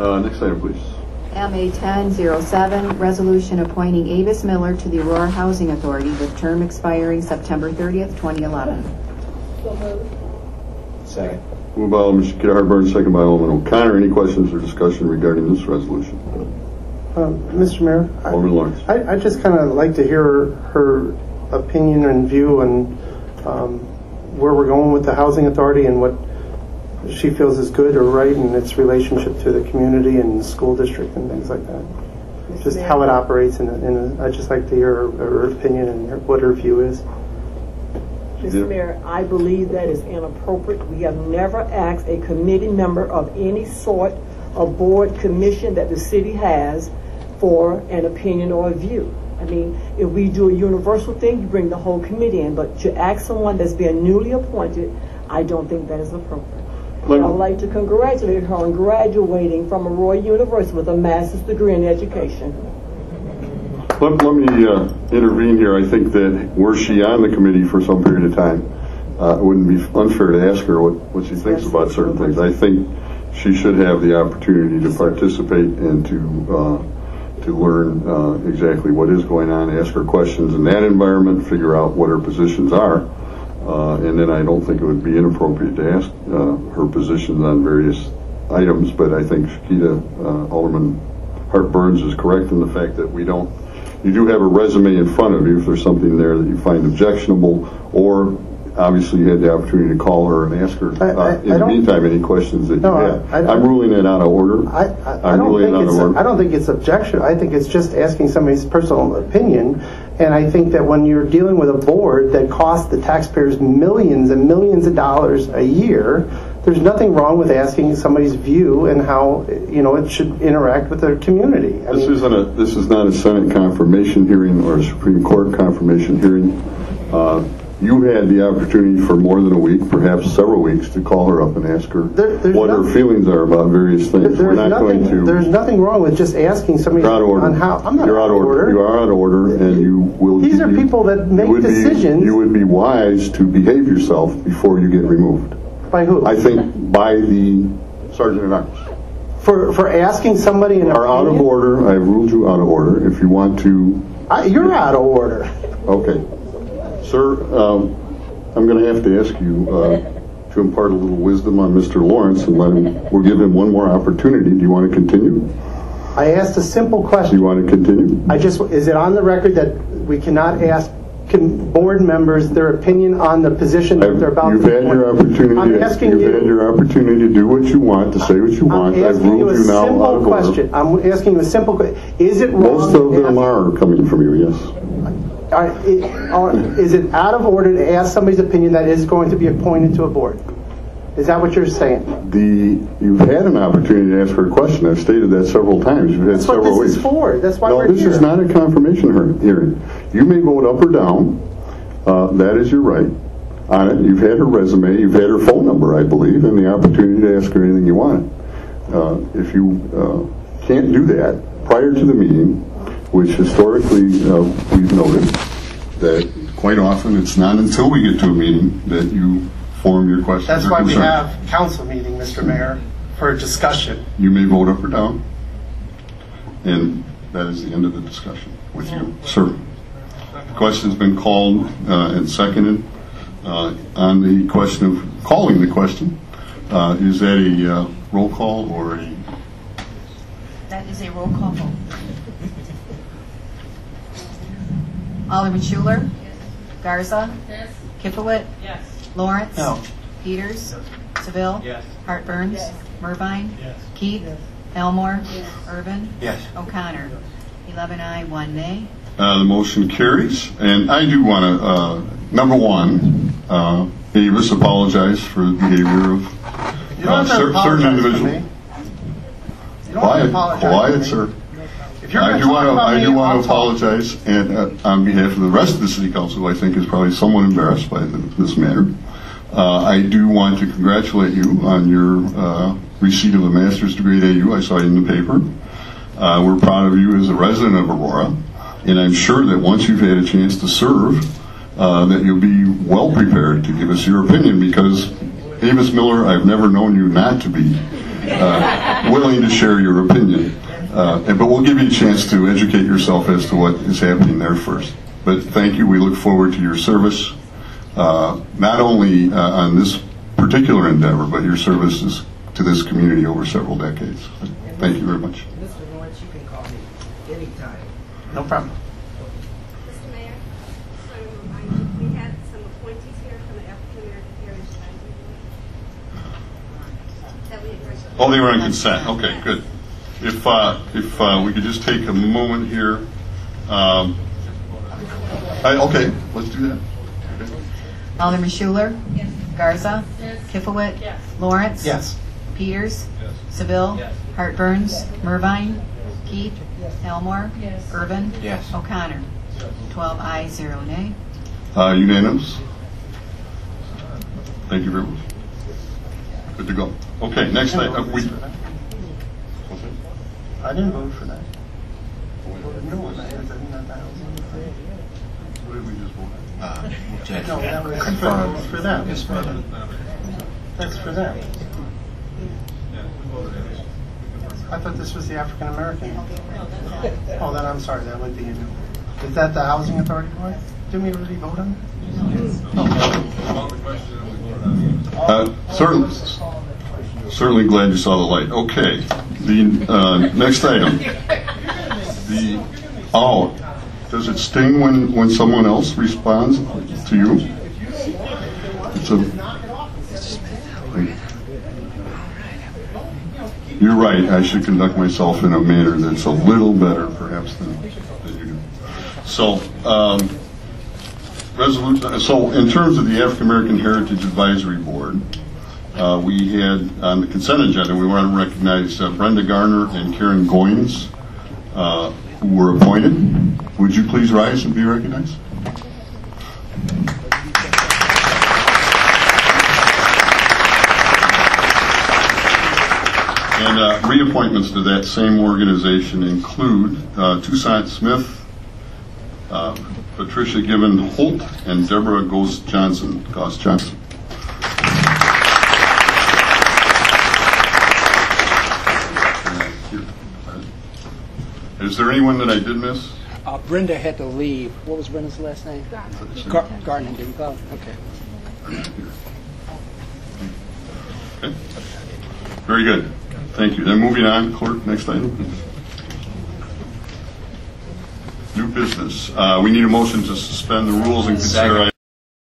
Next item, please. MA 1007, resolution appointing Avis Miller to the Aurora Housing Authority with term expiring September 30th, 2011. So moved. Second. Moved by Alderman Scheketa Hart-Burns, second by Alderman O'Connor. Any questions or discussion regarding this resolution? Mr. Mayor, Alderman Lawrence. I just kind of like to hear her opinion and view on where we're going with the housing authority and what she feels is good or right in its relationship to the community and the school district and things like that. Just how it operates, and I'd just like to hear her opinion and what her view is. Mr. Mayor, I believe that is inappropriate. We have never asked a committee member of any sort, a board, commission that the city has for an opinion or a view. I mean, if we do a universal thing, you bring the whole committee in, but to ask someone that's being newly appointed, I don't think that is appropriate. I would like to congratulate her on graduating from Aurora University with a master's degree in education. Let me intervene here. I think that were she on the committee for some period of time, it wouldn't be unfair to ask her what she thinks about certain things. I think she should have the opportunity to participate and to learn exactly what is going on, ask her questions in that environment, figure out what her positions are, and then I don't think it would be inappropriate to ask her positions on various items. But I think Alderman Hart-Burns is correct in the fact that you do have a resume in front of you if there's something there that you find objectionable, or obviously you had the opportunity to call her and ask her in the meantime any questions that you have. I'm ruling that out of order. I don't think it's objection. I think it's just asking somebody's personal opinion. And I think that when you're dealing with a board that costs the taxpayers millions and millions of dollars a year, there's nothing wrong with asking somebody's view and how it should interact with their community. This is not a Senate confirmation hearing or a Supreme Court confirmation hearing. You had the opportunity for more than a week, perhaps several weeks, to call her up and ask her what her feelings are about various things. There's nothing wrong with just asking somebody on how. I'm not out of order. You are out of order, and you will. These are people that make decisions. You would be wise to behave yourself before you get removed. By who? I think by the Sergeant at Arms. For asking somebody an opinion? Are out of order. I've ruled you out of order. If you want to... You're out of order. Okay. Sir, I'm going to have to ask you to impart a little wisdom on Mr. Lawrence and we'll give him one more opportunity. Do you want to continue? I asked a simple question. Do you want to continue? Is it on the record that we cannot ask board members their opinion on the position that they're about to appoint? You've had your opportunity. You've had your opportunity to do what you want, to say what you want. I've ruled you now out of order. I'm asking you a simple question. Is it wrong? Most of them are coming from you, yes. Is it out of order to ask somebody's opinion that is going to be appointed to a board? Is that what you're saying? You've had an opportunity to ask her a question. I've stated that several times. You've had several weeks. That's what this is for. That's why we're here. No, this is not a confirmation hearing. You may vote up or down. That is your right on it. You've had her resume. You've had her phone number, I believe, and the opportunity to ask her anything you want. If you can't do that prior to the meeting, which historically we've noted that quite often it's not until we get to a meeting that you form your questions. That's why we have council meeting, Mr. Mayor, for a discussion. You may vote up or down, and that is the end of the discussion with you, sir. The question's been called and seconded. On the question of calling the question, is that a roll call or a... That is a roll call vote. Alderman Schuler? Yes. Garza? Yes. Kifowit? Yes. Lawrence? No. Peters? Yes. Seville? Yes. Hart-Burns? Yes. Mervine? Yes. Keith? Yes. Elmore? Yes. Irvin? Yes. O'Connor? 11 aye, 1 nay. The motion carries. And I do want to, number one, Avis apologize for the behavior of certain individuals. Quiet, sir. I do want to apologize, and on behalf of the rest of the City Council, who I think is probably somewhat embarrassed by this matter. I do want to congratulate you on your receipt of a master's degree at AU. I saw it in the paper. We're proud of you as a resident of Aurora, and I'm sure that once you've had a chance to serve, that you'll be well prepared to give us your opinion, because Avis Miller, I've never known you not to be willing to share your opinion. But we'll give you a chance to educate yourself as to what is happening there first. But thank you. We look forward to your service, not only on this particular endeavor, but your services to this community over several decades. Thank you very much. Mr. Lawrence, you can call me anytime. No problem. Mr. Mayor, just want to remind you, we had some appointees here from the African American Heritage Advisory Board that we addressed. Oh, they were on consent. Okay, good. If we could just take a moment here. Okay, let's do that. Okay. Alderman Schuler? Yes. Garza? Yes. Kifowit? Yes. Lawrence? Yes. Peters? Yes. Seville? Yes. Hart-Burns? Mervine? Keith? Elmore? Yes. Urban? Yes. O'Connor? 12 ayes, 0 nay. Unanimous. Thank you very much. Good to go. Okay, next item. I didn't vote for that. No, What did we just vote on? no, that was for them. That's for them. I thought this was the African American. Oh, then I'm sorry, that would be you. Is that the Housing Authority board? Didn't we already vote on it? Certainly glad you saw the light. Okay, the next item. Does it sting when someone else responds to you? You're right. I should conduct myself in a manner that's a little better, perhaps, than you do. So, resolution. So, in terms of the African American Heritage Advisory Board, we had on the consent agenda. We want to recognize Brenda Garner and Karen Goins, who were appointed. Would you please rise and be recognized? And reappointments to that same organization include Toussaint Smith, Patricia Given Holt, and Deborah Goss Johnson. Is there anyone that I did miss? Brenda had to leave. What was Brenda's last name? Gardner didn't go. Okay. Okay. Very good. Thank you. Then moving on, clerk, next item. New business. We need a motion to suspend the rules and consider